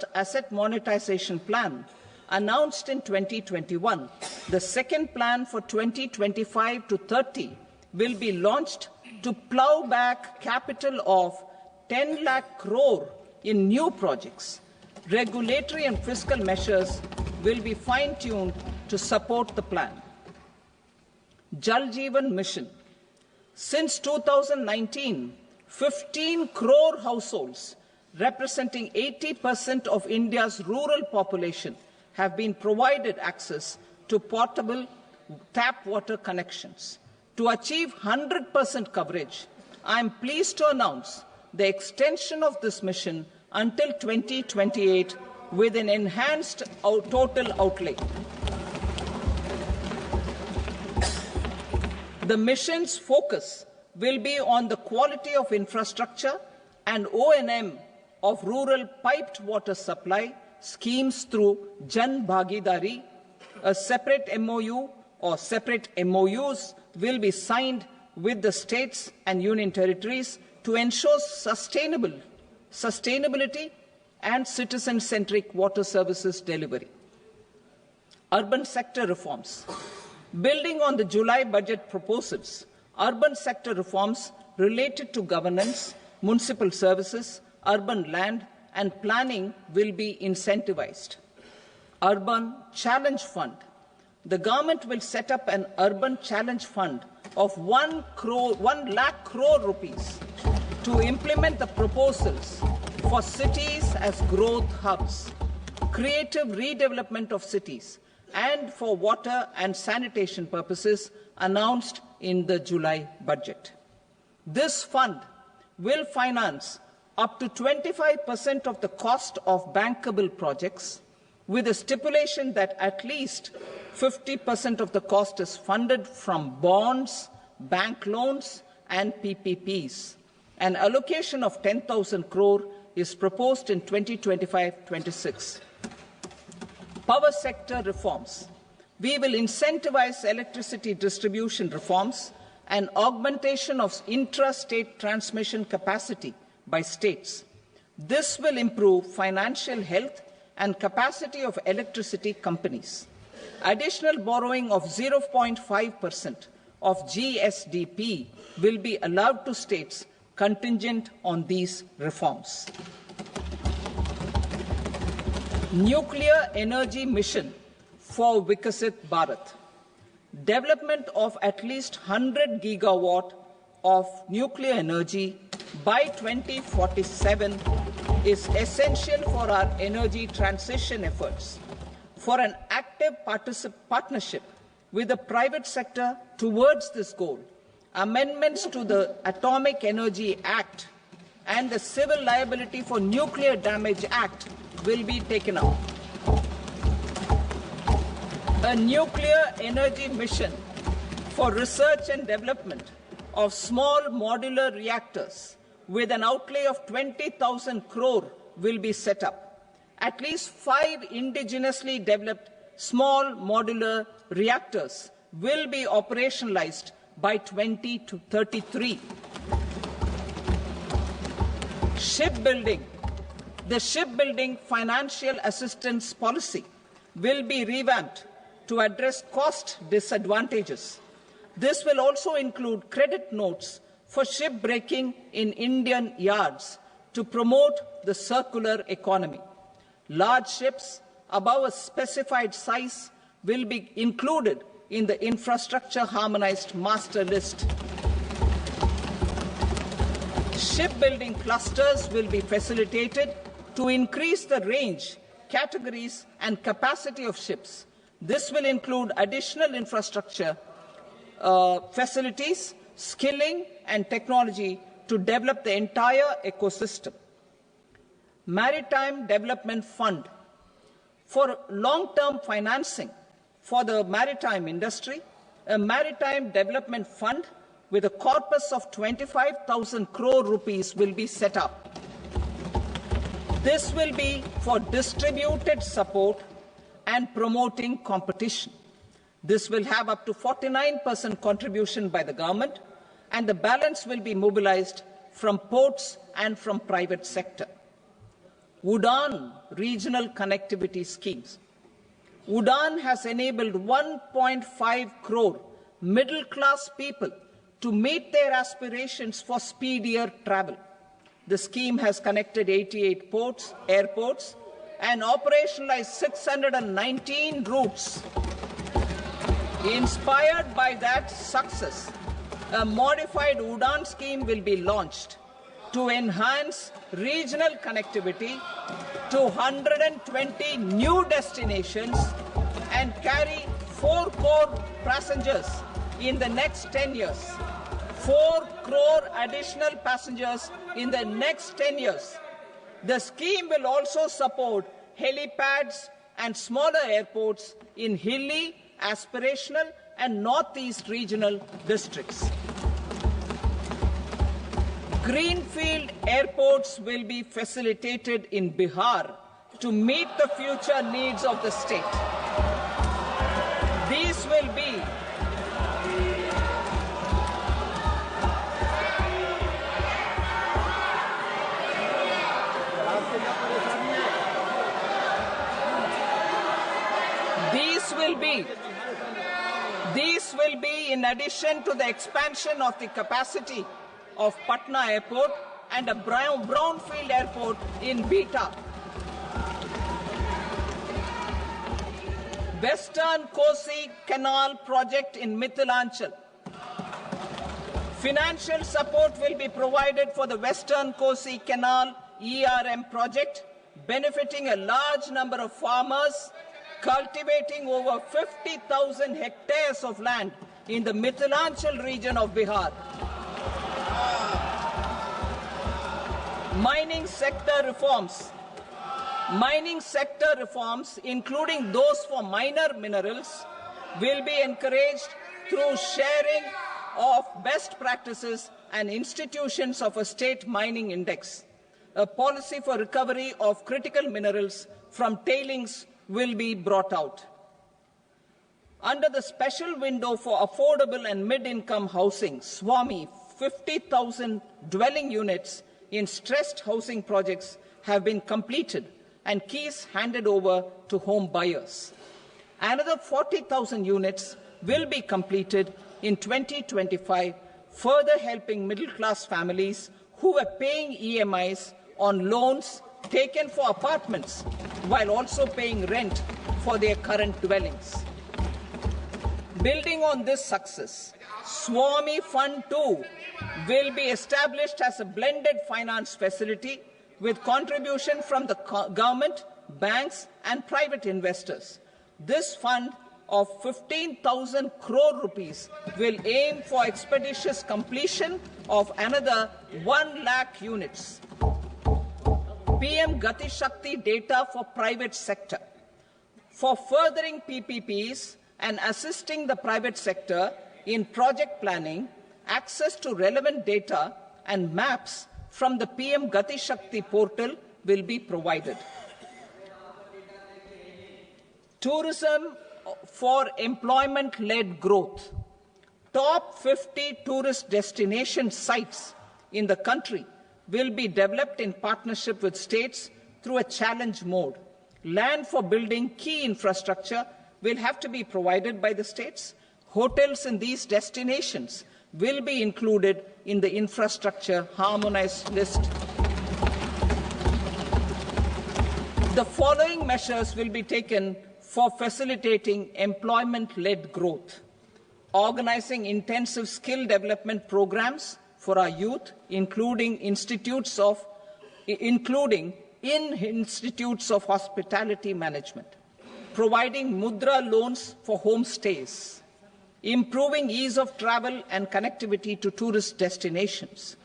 first asset monetization plan announced in 2021, the second plan for 2025 to 30 will be launched to plough back capital of 10 lakh crore in new projects. Regulatory and fiscal measures will be fine-tuned to support the plan. Jal Jeevan Mission. Since 2019, 15 crore households, representing 80% of India's rural population, have been provided access to portable tap water connections. To achieve 100% coverage, I am pleased to announce the extension of this mission until 2028 with an enhanced total outlay. The mission's focus will be on the quality of infrastructure and O&M of rural piped water supply schemes through Jan Bhagidari. A separate MOU or separate MOUs will be signed with the states and union territories to ensure sustainability and citizen-centric water services delivery. Urban sector reforms. Building on the July budget proposals, urban sector reforms related to governance, municipal services, urban land and planning will be incentivized. Urban Challenge Fund. The government will set up an urban challenge fund of 1 lakh crore rupees to implement the proposals for cities as growth hubs, creative redevelopment of cities, and for water and sanitation purposes announced in the July budget. This fund will finance up to 25% of the cost of bankable projects, with a stipulation that at least 50% of the cost is funded from bonds, bank loans, and PPPs. An allocation of 10,000 crore is proposed in 2025-26. Power sector reforms. We will incentivize electricity distribution reforms and augmentation of intra-state transmission capacity by states. This will improve financial health and capacity of electricity companies. Additional borrowing of 0.5% of GSDP will be allowed to states contingent on these reforms. Nuclear energy mission for Vikasit Bharat. Development of at least 100 gigawatt of nuclear energy by 2047 is essential for our energy transition efforts. For an active partnership with the private sector towards this goal, amendments to the Atomic Energy Act and the Civil Liability for Nuclear Damage Act will be taken up. A nuclear energy mission for research and development of small modular reactors with an outlay of 20,000 crore will be set up. At least 5 indigenously developed small modular reactors will be operationalized by 2033. Shipbuilding. The shipbuilding financial assistance policy will be revamped to address cost disadvantages. This will also include credit notes for shipbreaking in Indian yards to promote the circular economy. Large ships above a specified size will be included in the infrastructure harmonized master list. Shipbuilding clusters will be facilitated to increase the range, categories and capacity of ships. This will include additional infrastructure, facilities, skilling and technology to develop the entire ecosystem. Maritime Development Fund. For long-term financing for the maritime industry, a Maritime Development Fund with a corpus of 25,000 crore rupees will be set up. This will be for distributed support and promoting competition. This will have up to 49% contribution by the government, and the balance will be mobilized from ports and from private sector. UDAN regional connectivity schemes. UDAN has enabled 1.5 crore middle-class people to meet their aspirations for speedier travel. The scheme has connected 88 airports, and operationalized 619 routes. Inspired by that success, a modified UDAN scheme will be launched to enhance regional connectivity to 120 new destinations and carry 4 crore passengers in the next 10 years. 4 crore additional passengers in the next 10 years. The scheme will also support helipads and smaller airports in hilly, aspirational and northeast regional districts. Greenfield airports will be facilitated in Bihar to meet the future needs of the state. These will be These will be in addition to the expansion of the capacity of Patna Airport and a brownfield airport in Beta. Western Kosi Canal project in Mithilanchal. Financial support will be provided for the Western Kosi Canal ERM project, benefiting a large number of farmers cultivating over 50,000 hectares of land in the Mithilanchal region of Bihar. Mining sector reforms, including those for minor minerals, will be encouraged through sharing of best practices and institutions of a state mining index. A policy for recovery of critical minerals from tailings will be brought out. Under the special window for affordable and mid-income housing, SWAMI, 50,000 dwelling units in stressed housing projects have been completed and keys handed over to home buyers. Another 40,000 units will be completed in 2025, further helping middle-class families who were paying EMIs on loans taken for apartments while also paying rent for their current dwellings. Building on this success, SWAMI Fund 2 will be established as a blended finance facility with contribution from the government, banks and private investors. This fund of 15,000 crore rupees will aim for expeditious completion of another 1 lakh units. PM Gati Shakti data for private sector. For furthering PPPs and assisting the private sector in project planning, access to relevant data and maps from the PM Gati Shakti portal will be provided. Tourism for employment-led growth. Top 50 tourist destination sites in the country will be developed in partnership with states through a challenge mode. Land for building key infrastructure will have to be provided by the states. Hotels in these destinations will be included in the infrastructure harmonized list. The following measures will be taken for facilitating employment-led growth: organizing intensive skill development programs for our youth, including in institutes of hospitality management, providing mudra loans for homestays, improving ease of travel and connectivity to tourist destinations,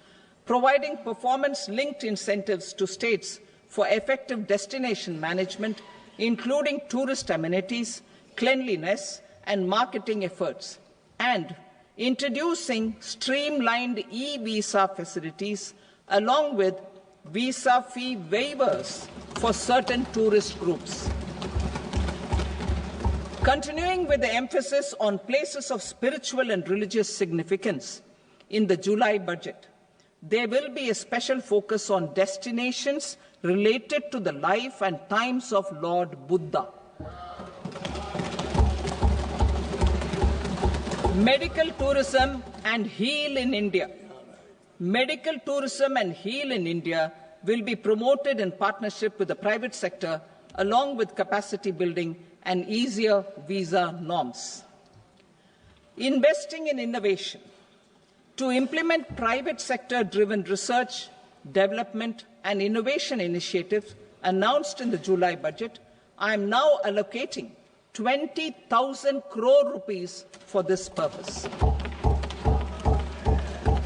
providing performance-linked incentives to states for effective destination management, including tourist amenities, cleanliness, and marketing efforts, and introducing streamlined e-visa facilities along with visa fee waivers for certain tourist groups. Continuing with the emphasis on places of spiritual and religious significance, in the July budget, there will be a special focus on destinations related to the life and times of Lord Buddha. Medical tourism and heal in India. Medical tourism and heal in India will be promoted in partnership with the private sector, along with capacity building and easier visa norms. Investing in innovation. To implement private sector-driven research, development and innovation initiatives announced in the July budget, I am now allocating 20,000 crore rupees for this purpose.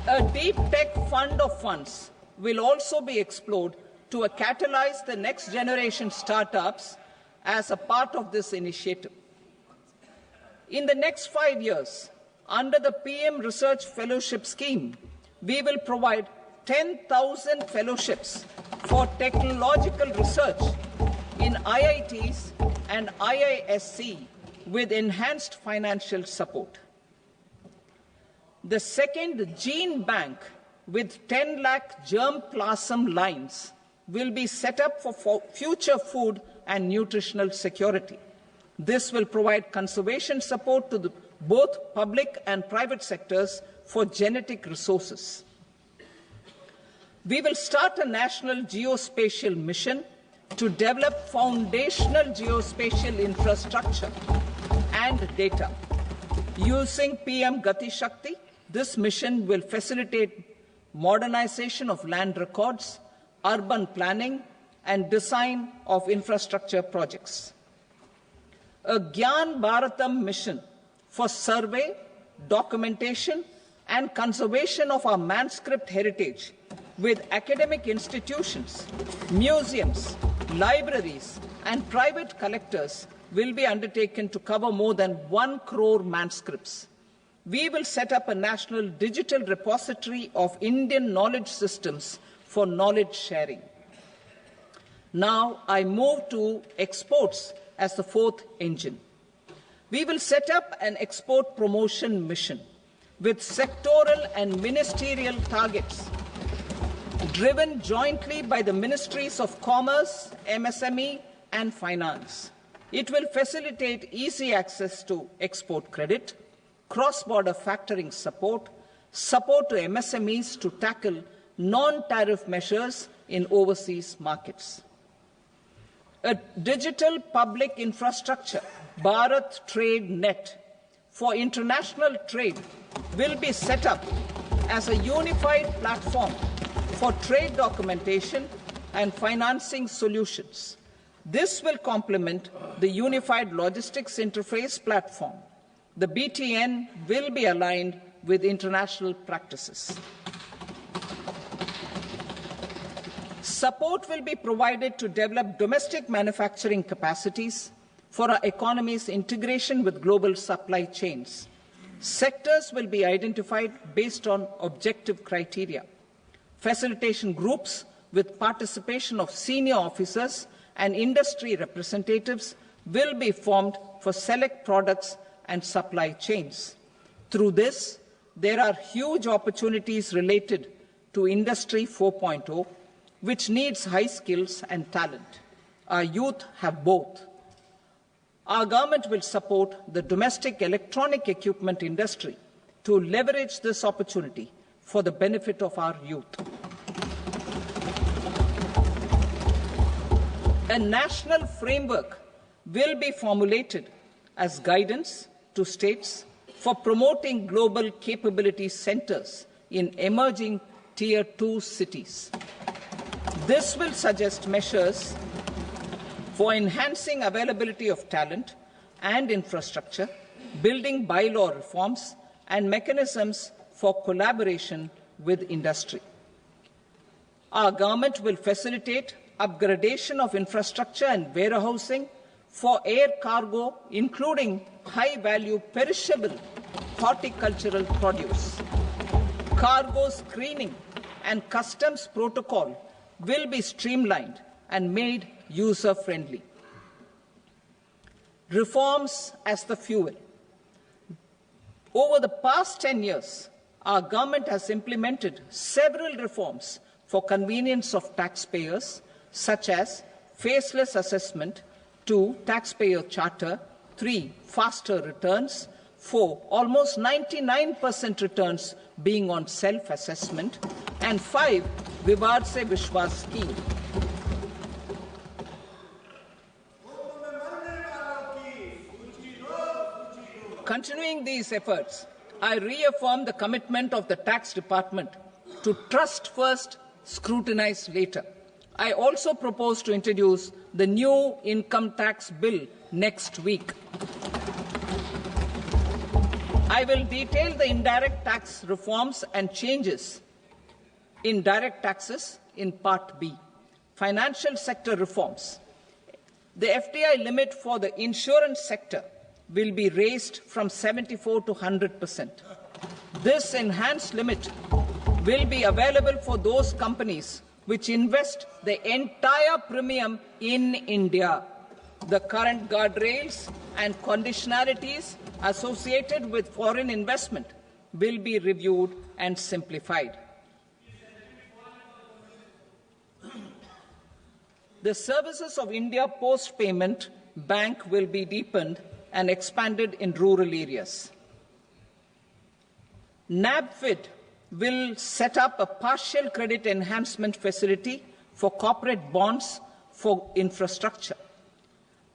A deep tech fund of funds will also be explored to catalyze the next generation startups as a part of this initiative. In the next 5 years, under the PM Research Fellowship Scheme, we will provide 10,000 fellowships for technological research in IITs and IISc with enhanced financial support. The second gene bank with 10 lakh germplasm lines will be set up for future food and nutritional security. This will provide conservation support to both public and private sectors for genetic resources. We will start a national geospatial mission to develop foundational geospatial infrastructure and data. Using PM Gati Shakti, this mission will facilitate modernization of land records, urban planning, and design of infrastructure projects. A Gyan Bharatam mission for survey, documentation, and conservation of our manuscript heritage with academic institutions, museums, libraries, and private collectors will be undertaken to cover more than 1 crore manuscripts. We will set up a national digital repository of Indian knowledge systems for knowledge sharing. Now I move to exports as the fourth engine. We will set up an export promotion mission with sectoral and ministerial targets driven jointly by the Ministries of Commerce, MSME, and Finance. It will facilitate easy access to export credit, cross-border factoring support, support to MSMEs to tackle non-tariff measures in overseas markets. A digital public infrastructure, Bharat Trade Net, for international trade will be set up as a unified platform for trade documentation and financing solutions. This will complement the Unified Logistics Interface platform. The BTN will be aligned with international practices. Support will be provided to develop domestic manufacturing capacities for our economy's integration with global supply chains. Sectors will be identified based on objective criteria. Facilitation groups with participation of senior officers and industry representatives will be formed for select products and supply chains. Through this, there are huge opportunities related to Industry 4.0, which needs high skills and talent. Our youth have both. Our government will support the domestic electronic equipment industry to leverage this opportunity for the benefit of our youth. A national framework will be formulated as guidance to states for promoting global capability centers in emerging Tier 2 cities. This will suggest measures for enhancing availability of talent and infrastructure, building bylaw reforms, and mechanisms for collaboration with industry. Our government will facilitate upgradation of infrastructure and warehousing for air cargo, including high-value perishable horticultural produce. Cargo screening and customs protocol will be streamlined and made user-friendly. Reforms as the fuel. Over the past 10 years, our government has implemented several reforms for convenience of taxpayers, such as faceless assessment, 2, taxpayer charter, 3, faster returns, 4, almost 99% returns being on self-assessment, and 5, Vivad Se Vishwas scheme. Continuing these efforts, I reaffirm the commitment of the Tax Department to trust first, scrutinize later. I also propose to introduce the new income tax bill next week. I will detail the indirect tax reforms and changes in direct taxes in Part B. Financial sector reforms. The FDI limit for the insurance sector will be raised from 74 to 100%. This enhanced limit will be available for those companies which invest the entire premium in India. The current guardrails and conditionalities associated with foreign investment will be reviewed and simplified. The services of India Post Payment Bank will be deepened and expanded in rural areas. NABFID will set up a partial credit enhancement facility for corporate bonds for infrastructure.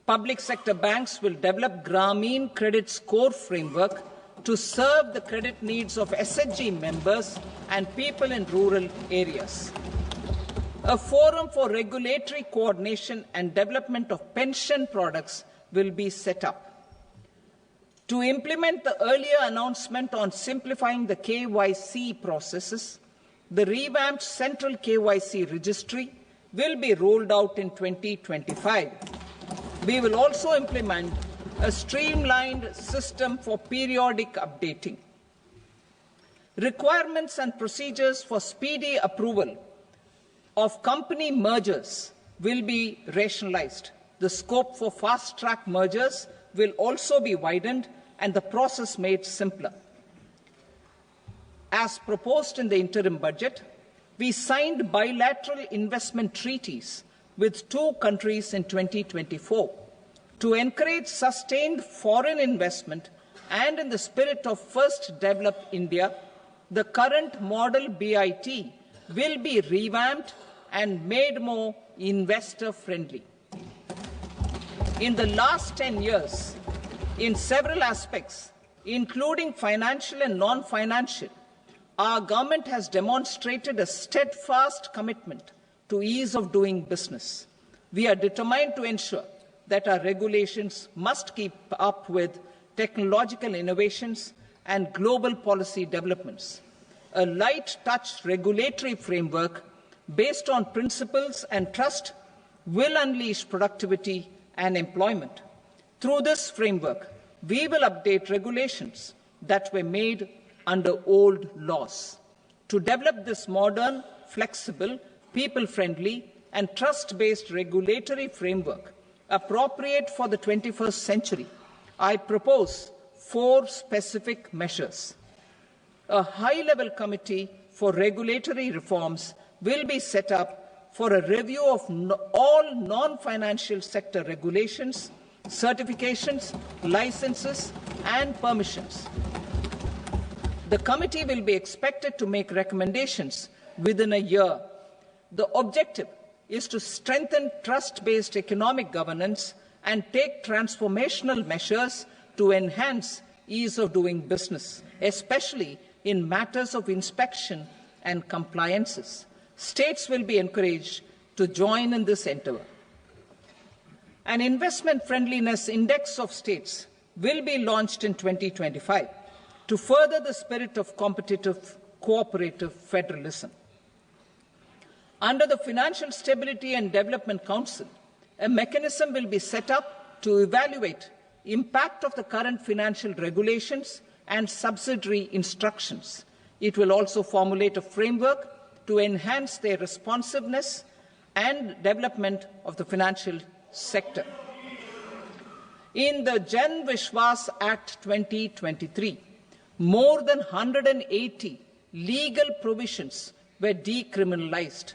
Public sector banks will develop Grameen Credit Score Framework to serve the credit needs of SHG members and people in rural areas. A forum for regulatory coordination and development of pension products will be set up. To implement the earlier announcement on simplifying the KYC processes, the revamped Central KYC Registry will be rolled out in 2025. We will also implement a streamlined system for periodic updating. Requirements and procedures for speedy approval of company mergers will be rationalized. The scope for fast-track mergers will also be widened and the process made simpler. As proposed in the interim budget, we signed bilateral investment treaties with 2 countries in 2024 to encourage sustained foreign investment, and in the spirit of First Develop India, the current model BIT will be revamped and made more investor-friendly. In the last 10 years, in several aspects, including financial and non-financial, our government has demonstrated a steadfast commitment to ease of doing business. We are determined to ensure that our regulations must keep up with technological innovations and global policy developments. A light-touch regulatory framework based on principles and trust will unleash productivity and employment. Through this framework, we will update regulations that were made under old laws. To develop this modern, flexible, people-friendly and trust-based regulatory framework appropriate for the 21st century, I propose 4 specific measures. A high-level committee for regulatory reforms will be set up for a review of all non-financial sector regulations, certifications, licenses, and permissions. The committee will be expected to make recommendations within a year. The objective is to strengthen trust-based economic governance and take transformational measures to enhance ease of doing business, especially in matters of inspection and compliances. States will be encouraged to join in this endeavour. An investment friendliness index of states will be launched in 2025 to further the spirit of competitive, cooperative federalism. Under the Financial Stability and Development Council, a mechanism will be set up to evaluate impact of the current financial regulations and subsidiary instructions. It will also formulate a framework to enhance their responsiveness and development of the financial sector. In the Jan Vishwas Act 2023, more than 180 legal provisions were decriminalized.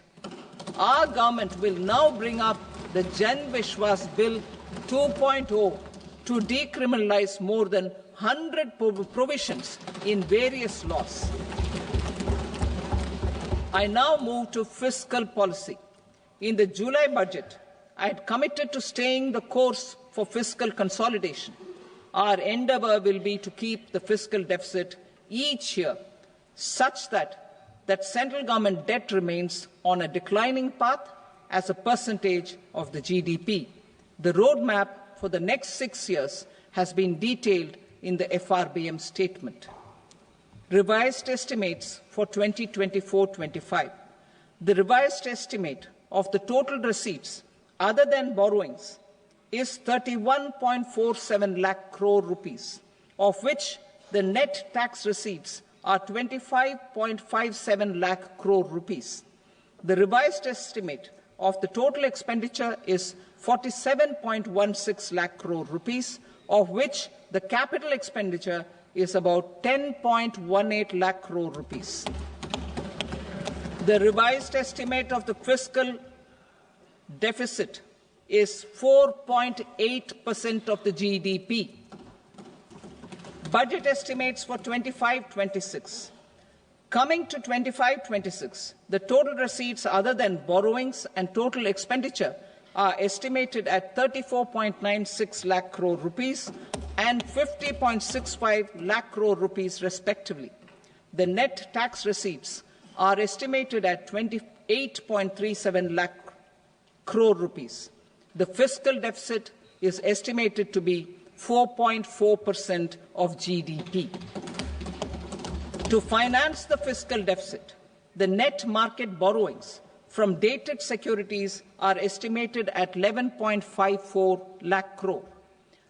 Our government will now bring up the Jan Vishwas Bill 2.0 to decriminalize more than 100 provisions in various laws. I now move to fiscal policy. In the July budget, I had committed to staying the course for fiscal consolidation. Our endeavour will be to keep the fiscal deficit each year such that central government debt remains on a declining path as a percentage of the GDP. The roadmap for the next 6 years has been detailed in the FRBM statement. Revised estimates for 2024-25. The revised estimate of the total receipts other than borrowings is 31.47 lakh crore rupees, of which the net tax receipts are 25.57 lakh crore rupees. The revised estimate of the total expenditure is 47.16 lakh crore rupees, of which the capital expenditure is about 10.18 lakh crore rupees. The revised estimate of the fiscal deficit is 4.8% of the GDP. Budget estimates for 25-26. Coming to 25-26, the total receipts other than borrowings and total expenditure are estimated at 34.96 lakh crore rupees and 50.65 lakh crore rupees respectively. The net tax receipts are estimated at 28.37 lakh crore rupees. The fiscal deficit is estimated to be 4.4% of GDP. To finance the fiscal deficit, the net market borrowings from dated securities are estimated at 11.54 lakh crore.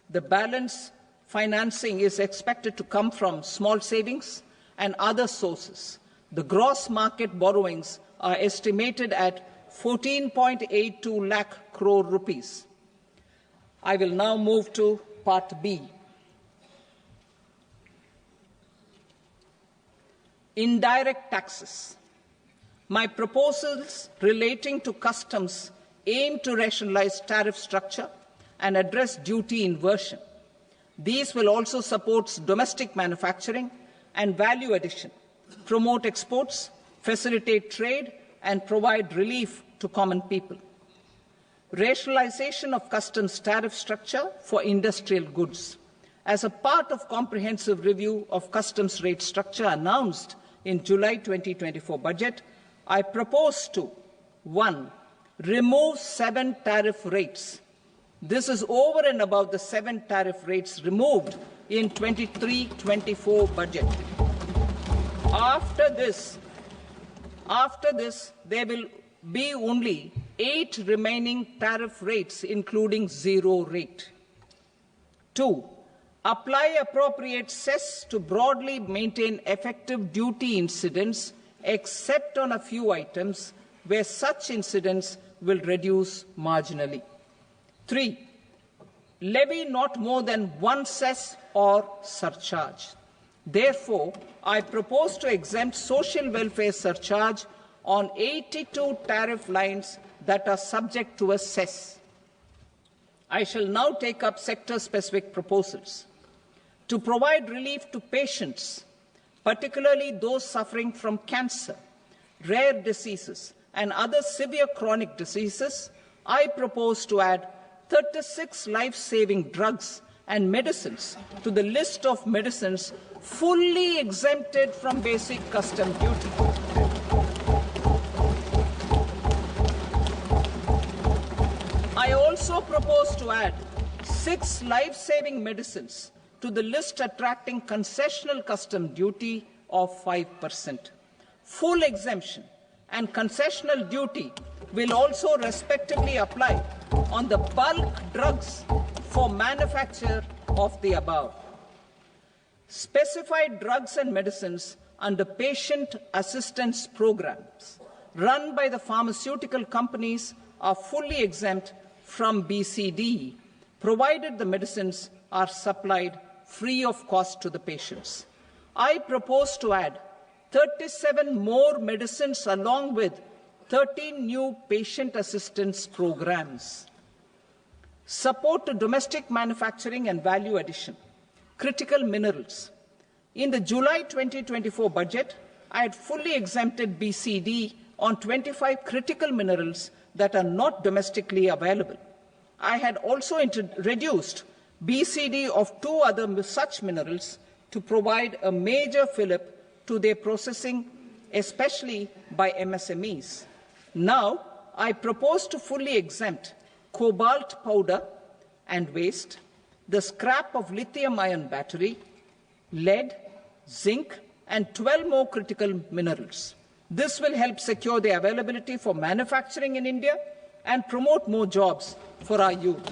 The balance financing is expected to come from small savings and other sources. The gross market borrowings are estimated at 14.82 lakh crore rupees. I will now move to Part B. Indirect taxes. My proposals relating to customs aim to rationalize tariff structure and address duty inversion. These will also support domestic manufacturing and value addition, promote exports, facilitate trade, and provide relief to common people. Rationalization of customs tariff structure for industrial goods. As a part of comprehensive review of customs rate structure announced in July 2024 budget, I propose to 1. Remove 7 tariff rates. This is over and above the 7 tariff rates removed in 23-24 budget. After this, there will be only 8 remaining tariff rates, including 0 rate. 2. Apply appropriate cess to broadly maintain effective duty incidence, except on a few items where such incidence will reduce marginally. 3. Levy not more than 1 cess or surcharge. Therefore, I propose to exempt social welfare surcharge on 82 tariff lines that are subject to a cess. I shall now take up sector-specific proposals. To provide relief to patients, particularly those suffering from cancer, rare diseases, and other severe chronic diseases, I propose to add 36 life-saving drugs and medicines to the list of medicines fully exempted from basic custom duty. I also propose to add 6 life-saving medicines to the list attracting concessional custom duty of 5%. Full exemption and concessional duty will also respectively apply on the bulk drugs for manufacture of the above. Specified drugs and medicines under patient assistance programs run by the pharmaceutical companies are fully exempt from BCD, provided the medicines are supplied free of cost to the patients. I propose to add 37 more medicines along with 13 new patient assistance programs. Support to domestic manufacturing and value addition. Critical minerals. In the July 2024 budget, I had fully exempted BCD on 25 critical minerals that are not domestically available. I had also reduced BCD of 2 other such minerals to provide a major fillip to their processing, especially by MSMEs. Now, I propose to fully exempt cobalt powder and waste, the scrap of lithium-ion battery, lead, zinc, and 12 more critical minerals. This will help secure their availability for manufacturing in India and promote more jobs for our youth.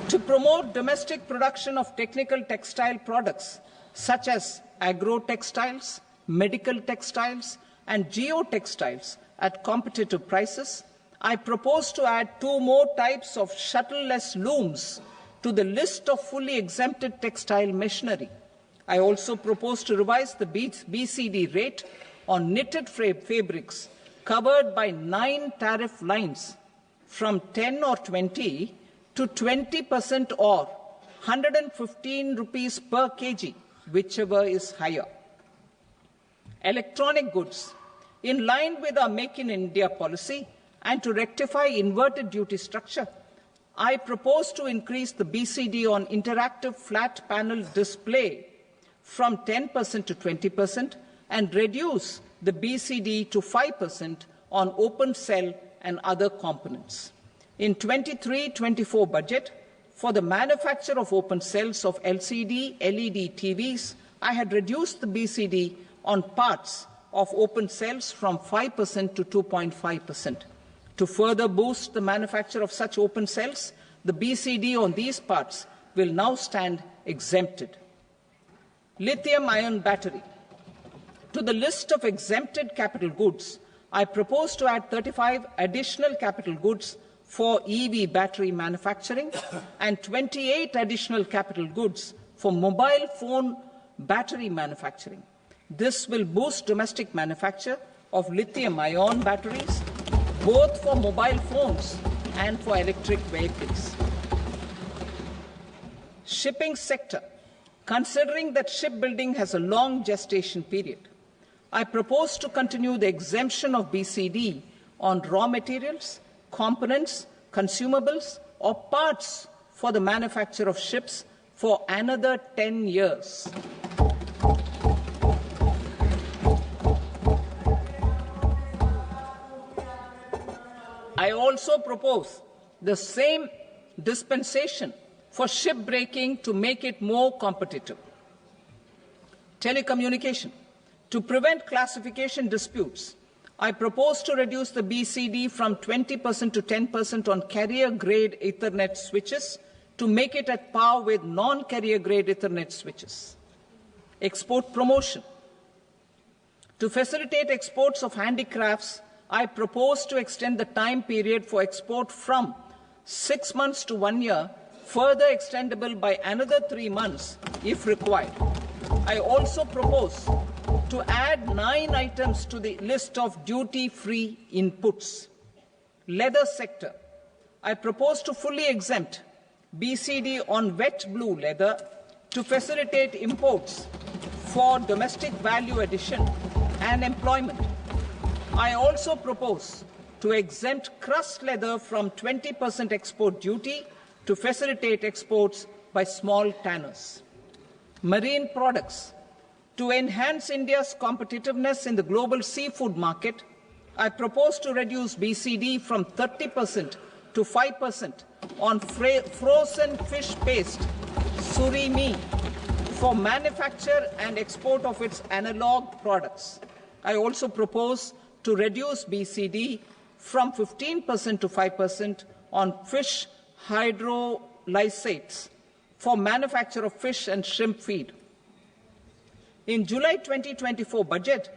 To promote domestic production of technical textile products such as agro-textiles, medical textiles, and geotextiles at competitive prices, I propose to add 2 more types of shuttle-less looms to the list of fully exempted textile machinery. I also propose to revise the BCD rate on knitted fabrics covered by 9 tariff lines from 10 or 20 to 20% or 115 rupees per kg, whichever is higher. Electronic goods. In line with our Make in India policy and to rectify inverted duty structure, I propose to increase the BCD on interactive flat panel display from 10% to 20% and reduce the BCD to 5% on open cell and other components. In 23-24 budget, for the manufacture of open cells of LCD, LED TVs, I had reduced the BCD on parts of open cells from 5% to 2.5%. To further boost the manufacture of such open cells, the BCD on these parts will now stand exempted. Lithium-ion battery. To the list of exempted capital goods, I propose to add 35 additional capital goods for EV battery manufacturing and 28 additional capital goods for mobile phone battery manufacturing. This will boost domestic manufacture of lithium-ion batteries, both for mobile phones and for electric vehicles. Shipping sector. Considering that shipbuilding has a long gestation period, I propose to continue the exemption of BCD on raw materials, components, consumables, or parts for the manufacture of ships for another 10 years. I also propose the same dispensation for shipbreaking to make it more competitive. Telecommunication. To prevent classification disputes, I propose to reduce the BCD from 20% to 10% on carrier-grade Ethernet switches to make it at par with non-carrier-grade Ethernet switches. Export promotion. To facilitate exports of handicrafts, I propose to extend the time period for export from 6 months to 1 year, further extendable by another 3 months if required. I also propose to add 9 items to the list of duty-free inputs. Leather sector. I propose to fully exempt BCD on wet blue leather to facilitate imports for domestic value addition and employment. I also propose to exempt crust leather from 20% export duty to facilitate exports by small tanners. Marine products. To enhance India's competitiveness in the global seafood market, I propose to reduce BCD from 30% to 5% on frozen fish paste, surimi, for manufacture and export of its analog products. I also propose to reduce BCD from 15% to 5% on fish hydrolysates for manufacture of fish and shrimp feed. In July 2024 budget,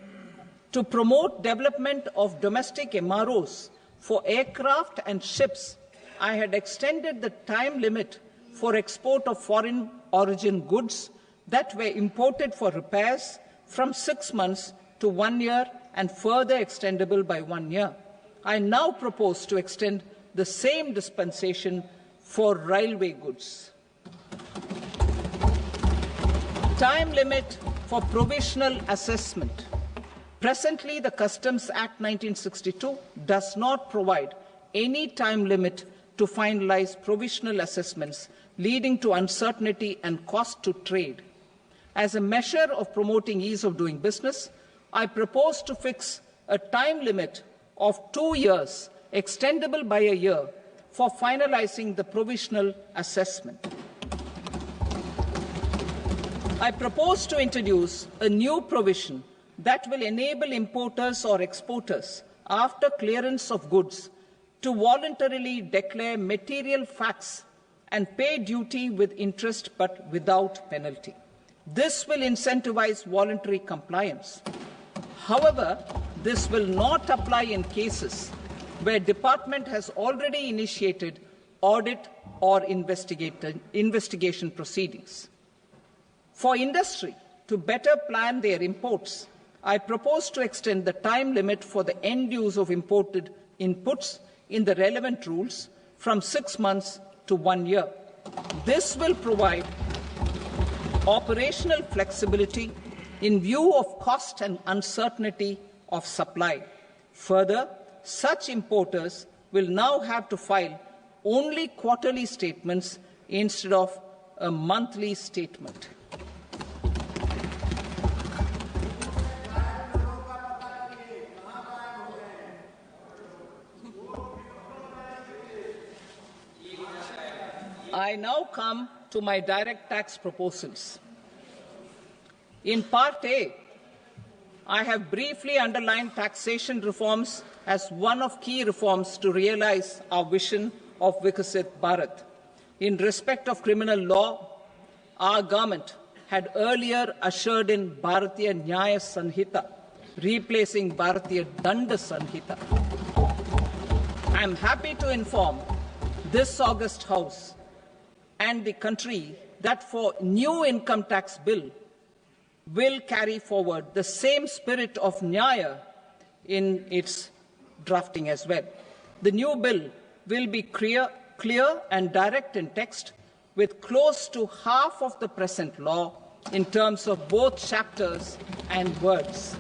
to promote development of domestic MROs for aircraft and ships, I had extended the time limit for export of foreign origin goods that were imported for repairs from 6 months to 1 year and further extendable by 1 year. I now propose to extend the same dispensation for railway goods. Time limit for provisional assessment. Presently, the Customs Act 1962 does not provide any time limit to finalize provisional assessments, leading to uncertainty and cost to trade. As a measure of promoting ease of doing business, I propose to fix a time limit of 2 years, extendable by a year, for finalizing the provisional assessment. I propose to introduce a new provision that will enable importers or exporters, after clearance of goods, to voluntarily declare material facts and pay duty with interest but without penalty. This will incentivize voluntary compliance. However, this will not apply in cases where department has already initiated audit or investigation proceedings. For industry to better plan their imports, I propose to extend the time limit for the end use of imported inputs in the relevant rules from 6 months to 1 year. This will provide operational flexibility in view of cost and uncertainty of supply. Further, such importers will now have to file only quarterly statements instead of a monthly statement. I now come to my direct tax proposals. In Part A, I have briefly underlined taxation reforms as one of key reforms to realize our vision of Vikasit Bharat. In respect of criminal law, our government had earlier ushered in Bharatiya Nyaya Sanhita, replacing Bharatiya Danda Sanhita. I am happy to inform this august House and the country that for new income tax bill will carry forward the same spirit of Nyaya in its drafting as well. The new bill will be clear and direct in text, with close to half of the present law in terms of both chapters and words.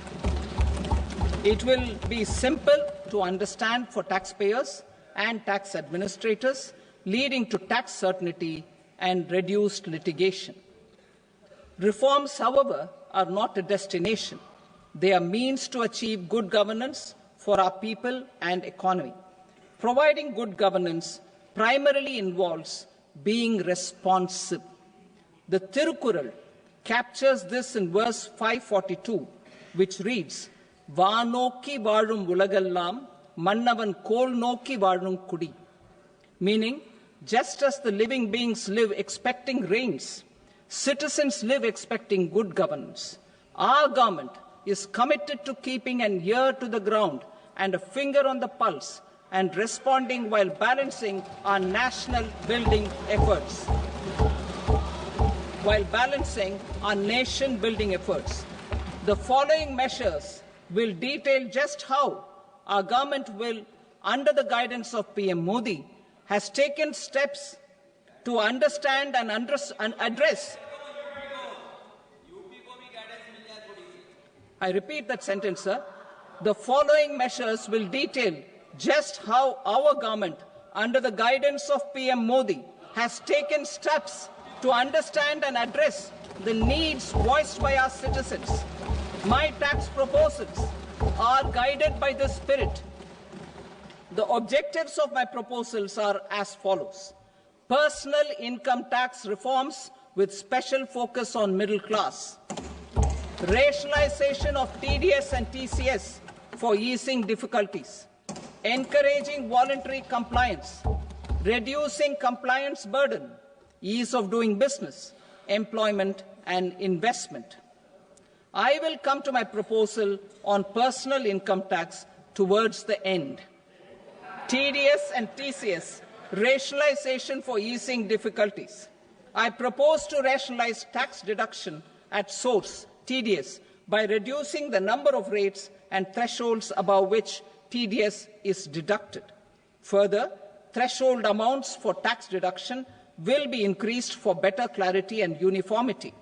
It will be simple to understand for taxpayers and tax administrators, leading to tax certainty and reduced litigation. Reforms, however, are not a destination. They are means to achieve good governance for our people and economy. Providing good governance primarily involves being responsive. The Tirukkural captures this in verse 542, which reads, "Vaanokki vaazhum ulagallam, mannavan kol nokki vaazhum kudi," meaning, just as the living beings live expecting rains, citizens live expecting good governance. Our government is committed to keeping an ear to the ground and a finger on the pulse and responding while balancing our national building efforts. The following measures will detail just how our government will, under the guidance of PM Modi, has taken steps to understand and address. I repeat that sentence, sir. The following measures will detail just how our government, under the guidance of PM Modi, has taken steps to understand and address the needs voiced by our citizens. My tax proposals are guided by this spirit. The objectives of my proposals are as follows. Personal income tax reforms with special focus on middle class. Rationalization of TDS and TCS for easing difficulties. Encouraging voluntary compliance. Reducing compliance burden. Ease of doing business. Employment and investment. I will come to my proposal on personal income tax towards the end. TDS and TCS, rationalization for easing difficulties. I propose to rationalize tax deduction at source, TDS, by reducing the number of rates and thresholds above which TDS is deducted. Further, threshold amounts for tax deduction will be increased for better clarity and uniformity.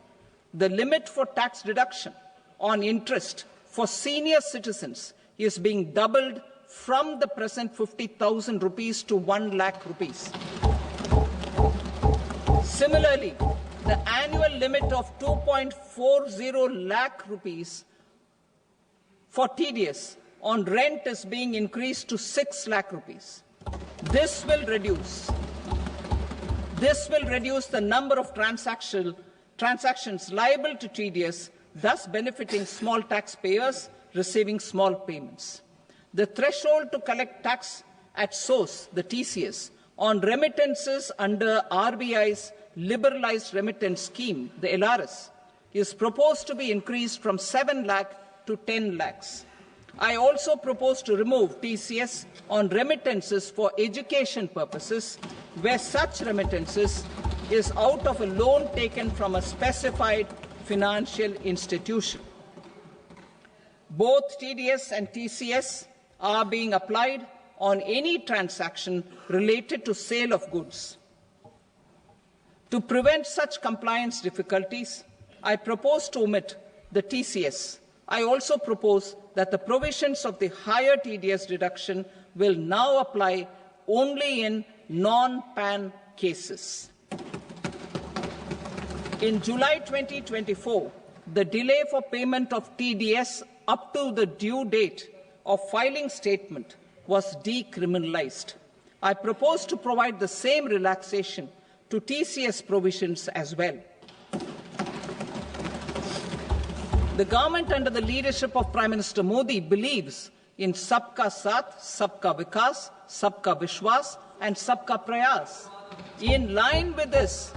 The limit for tax deduction on interest for senior citizens is being doubled from the present 50,000 rupees to 1 lakh rupees. Similarly, the annual limit of 2.40 lakh rupees for TDS on rent is being increased to 6 lakh rupees. This will reduce the number of transactions liable to TDS, thus benefiting small taxpayers receiving small payments. The threshold to collect tax at source, the TCS, on remittances under RBI's liberalized remittance scheme, the LRS, is proposed to be increased from 7 lakh to 10 lakhs. I also propose to remove TCS on remittances for education purposes, where such remittances is out of a loan taken from a specified financial institution. Both TDS and TCS are being applied on any transaction related to sale of goods. To prevent such compliance difficulties, I propose to omit the TCS. I also propose that the provisions of the higher TDS deduction will now apply only in non-PAN cases. In July 2024, the delay for payment of TDS up to the due date of filing statement was decriminalized. I propose to provide the same relaxation to TCS provisions as well. The government under the leadership of Prime Minister Modi believes in Sabka Saath, Sabka Vikas, Sabka Vishwas and Sabka Prayas. In line with this,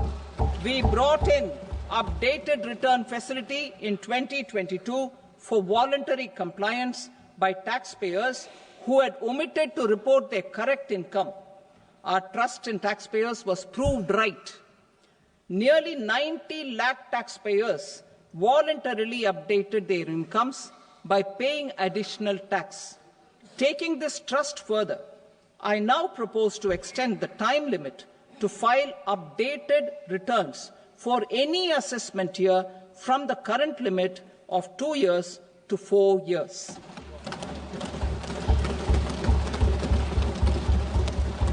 we brought in updated return facility in 2022 for voluntary compliance by taxpayers who had omitted to report their correct income. Our trust in taxpayers was proved right. Nearly 90 lakh taxpayers voluntarily updated their incomes by paying additional tax. Taking this trust further, I now propose to extend the time limit to file updated returns for any assessment year from the current limit of 2 years to 4 years.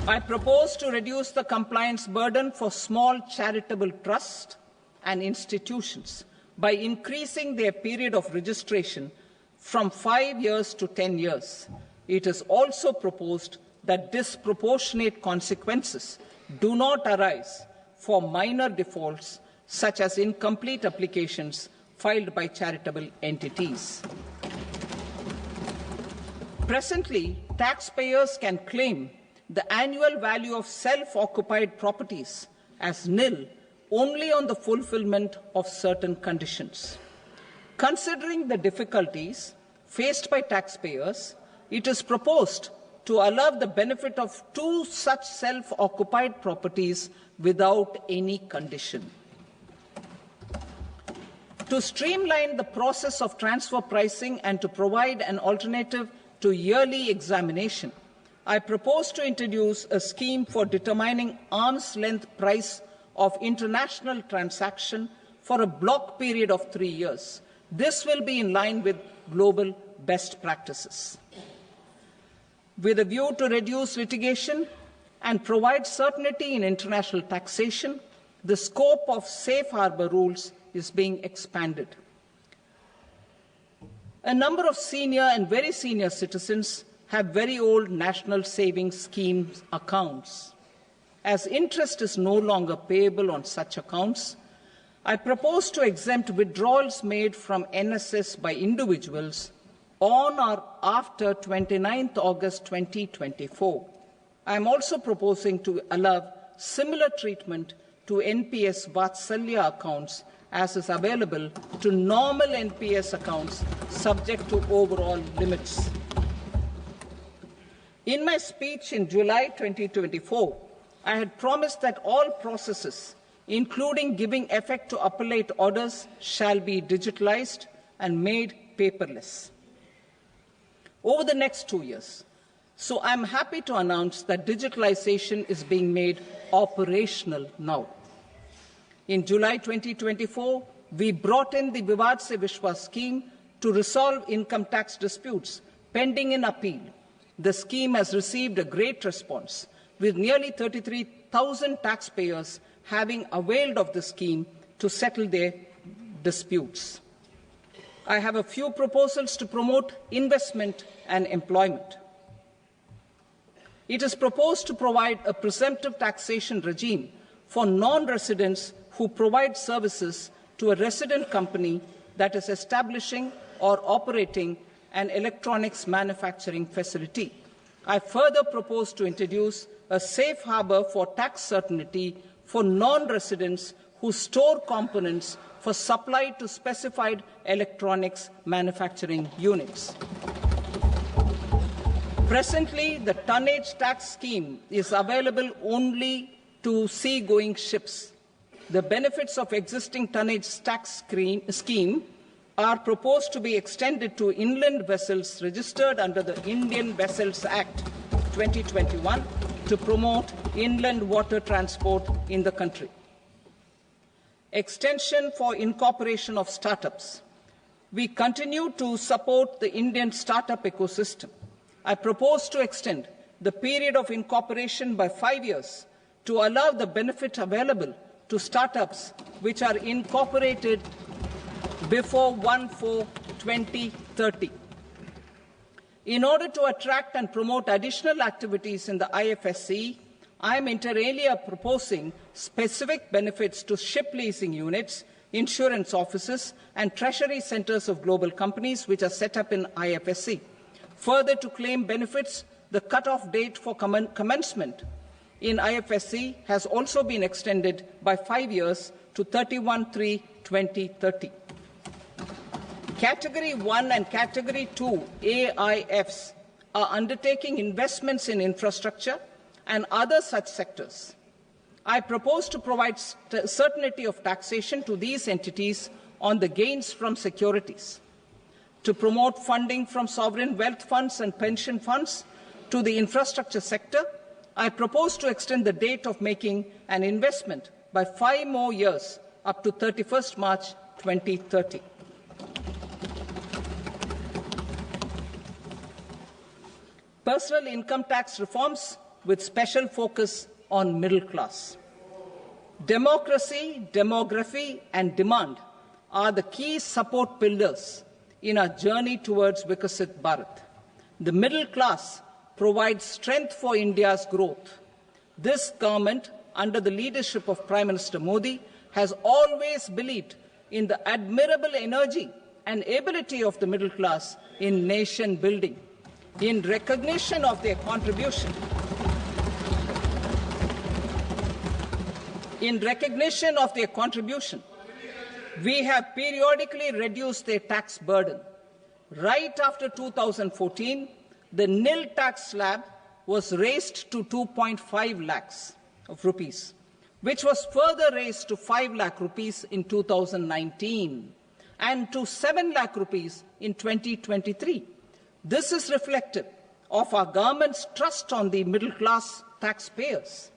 I propose to reduce the compliance burden for small charitable trusts and institutions by increasing their period of registration from 5 years to 10 years. It is also proposed that disproportionate consequences do not arise for minor defaults such as incomplete applications filed by charitable entities. Presently, taxpayers can claim the annual value of self-occupied properties as nil only on the fulfillment of certain conditions. Considering the difficulties faced by taxpayers, it is proposed to allow the benefit of 2 such self-occupied properties without any condition. To streamline the process of transfer pricing and to provide an alternative to yearly examination, I propose to introduce a scheme for determining arm's length price of international transaction for a block period of 3 years. This will be in line with global best practices. With a view to reduce litigation and provide certainty in international taxation, the scope of safe harbor rules is being expanded. A number of senior and very senior citizens have very old national savings schemes accounts. As interest is no longer payable on such accounts, I propose to exempt withdrawals made from NSS by individuals on or after 29th August 2024. I am also proposing to allow similar treatment to NPS Vatsalya accounts as is available to normal NPS accounts subject to overall limits. In my speech in July 2024, I had promised that all processes, including giving effect to appellate orders, shall be digitalized and made paperless over the next 2 years. So I'm happy to announce that digitalization is being made operational now. In July 2024, we brought in the Vivad Se Vishwas scheme to resolve income tax disputes pending in appeal. The scheme has received a great response, with nearly 33,000 taxpayers having availed of the scheme to settle their disputes. I have a few proposals to promote investment and employment. It is proposed to provide a presumptive taxation regime for non-residents who provide services to a resident company that is establishing or operating an electronics manufacturing facility. I further propose to introduce a safe harbor for tax certainty for non-residents who store components for supply to specified electronics manufacturing units. Presently, the tonnage tax scheme is available only to sea-going ships. The benefits of existing tonnage tax scheme are proposed to be extended to inland vessels registered under the Indian Vessels Act 2021 to promote inland water transport in the country. Extension for incorporation of startups. We continue to support the Indian startup ecosystem. I propose to extend the period of incorporation by 5 years to allow the benefit available to startups which are incorporated before 1/4/2030. In order to attract and promote additional activities in the IFSC, I am inter alia proposing specific benefits to ship leasing units, insurance offices, and treasury centers of global companies which are set up in IFSC. Further, to claim benefits, the cut-off date for commencement in IFSC has also been extended by 5 years to 31/3/2030. Category 1 and Category 2 AIFs are undertaking investments in infrastructure and other such sectors. I propose to provide certainty of taxation to these entities on the gains from securities, to promote funding from sovereign wealth funds and pension funds to the infrastructure sector. I propose to extend the date of making an investment by 5 more years up to 31st March 2030. Personal income tax reforms with special focus on middle class. Democracy, demography, and demand are the key support pillars in our journey towards Viksit Bharat. The middle class provides strength for India's growth. This government, under the leadership of Prime Minister Modi, has always believed in the admirable energy and ability of the middle class in nation building. In recognition of their contribution, we have periodically reduced their tax burden. Right after 2014, the nil tax slab was raised to 2.5 lakhs of rupees, which was further raised to 5 lakh rupees in 2019 and to 7 lakh rupees in 2023. This is reflective of our government's trust on the middle-class taxpayers.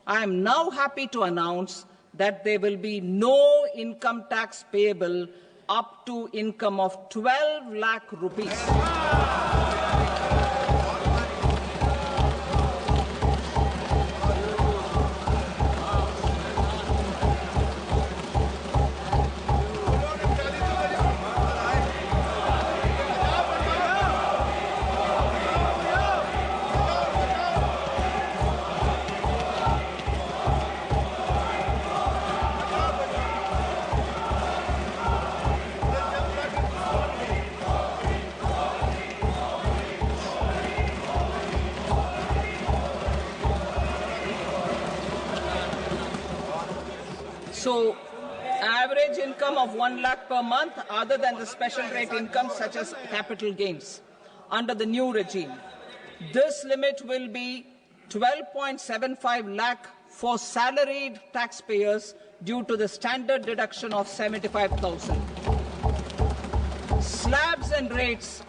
I am now happy to announce that there will be no income tax payable up to income of 12 lakh rupees. So, average income of 1 lakh per month, other than the special rate income such as capital gains, under the new regime. This limit will be 12.75 lakh for salaried taxpayers due to the standard deduction of 75,000. slabs and rates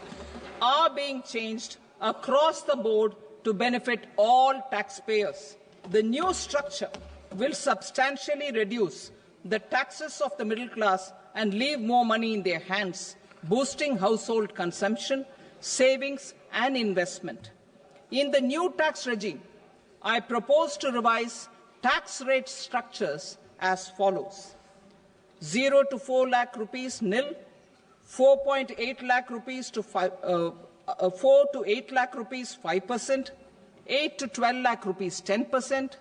are being changed across the board to benefit all taxpayers. The new structure will substantially reduce the taxes of the middle class and leave more money in their hands, boosting household consumption, savings and investment. In the new tax regime, I propose to revise tax rate structures as follows: 0 to 4 lakh rupees nil, 4.8 lakh rupees to 4 to 8 lakh rupees 5%, 8 to 12 lakh rupees 10%,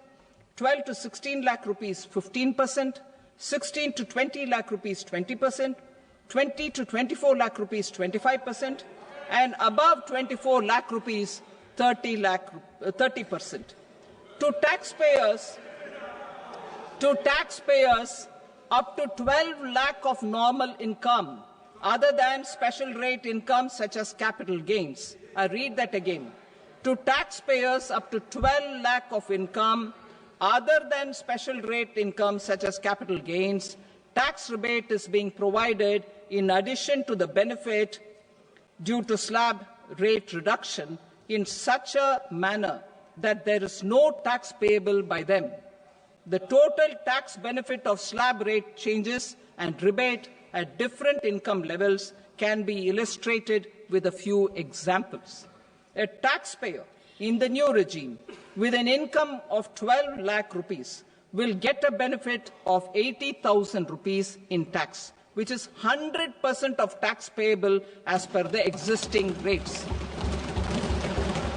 12 to 16 lakh rupees 15%, 16 to 20 lakh rupees 20%, 20 to 24 lakh rupees 25%, and above 24 lakh rupees 30%. To taxpayers up to 12 lakh of normal income, other than special rate income such as capital gains. I read that again. To taxpayers up to 12 lakh of income, other than special rate income such as capital gains, tax rebate is being provided in addition to the benefit due to slab rate reduction in such a manner that there is no tax payable by them. The total tax benefit of slab rate changes and rebate at different income levels can be illustrated with a few examples. A taxpayer in the new regime with an income of 12 lakh rupees will get a benefit of 80,000 rupees in tax, which is 100% of tax payable as per the existing rates.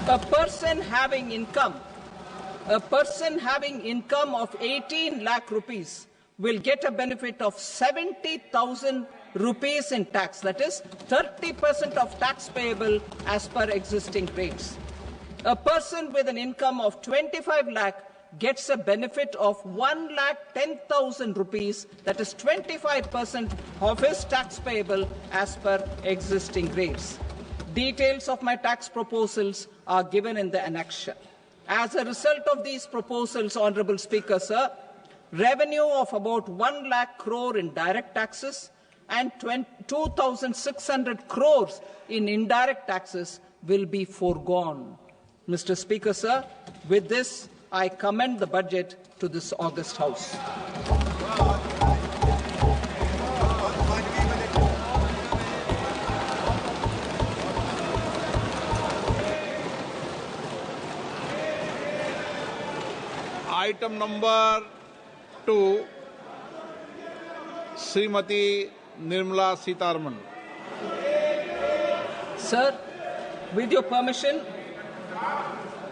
A person having income of 18 lakh rupees will get a benefit of 70,000 rupees in tax, that is 30% of tax payable as per existing rates. A person with an income of 25 lakh gets a benefit of 1,10,000 rupees, that is 25% of his tax payable as per existing rates. Details of my tax proposals are given in the annexure. As a result of these proposals, Honourable Speaker, sir, revenue of about 1 lakh crore in direct taxes and 2,600 crores in indirect taxes will be foregone. Mr. Speaker, sir, with this, I commend the budget to this august House. Item number 2, Srimati Nirmala Sitharaman. Sir, with your permission,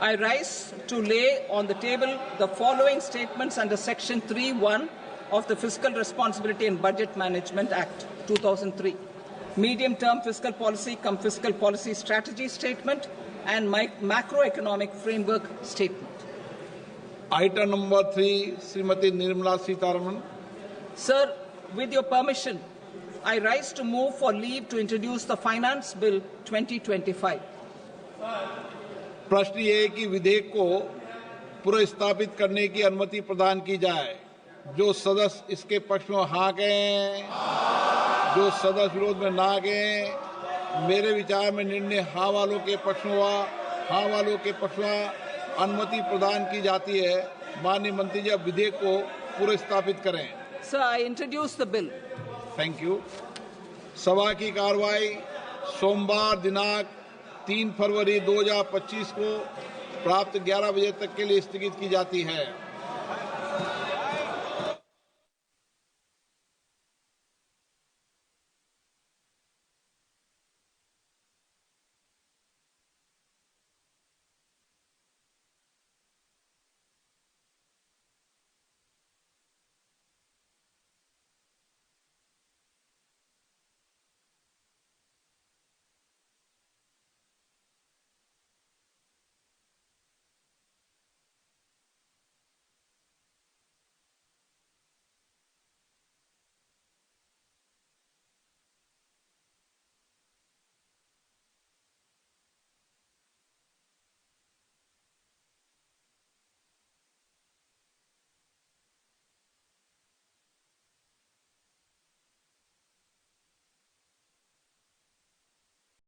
I rise to lay on the table the following statements under Section 3(1) of the Fiscal Responsibility and Budget Management Act 2003. Medium-term fiscal policy cum fiscal policy strategy statement and macroeconomic framework statement. Item number 3, Srimati Nirmala Sitharaman. Sir, with your permission, I rise to move for leave to introduce the Finance Bill 2025. प्रश्न ये है कि विधेयक को पुनर्स्थापित करने की अनुमति प्रदान की जाए। जो सदस्य इसके पक्ष में हाँ कहें, जो सदस्य विरोध में ना कहें। मेरे विचार में निर्णय हाँ वालों के पक्ष में हुआ, हाँ वालों के पक्ष में अनुमति प्रदान की जाती है। माननीय मंत्री जी अब विधेयक को पुनर्स्थापित करें। Sir, I introduce the bill. Thank you. सभा की कार्रवाई सोमवार दिनांक 3 फरवरी 2025 को प्राप्त 11 बजे तक के लिए स्थगित की जाती है।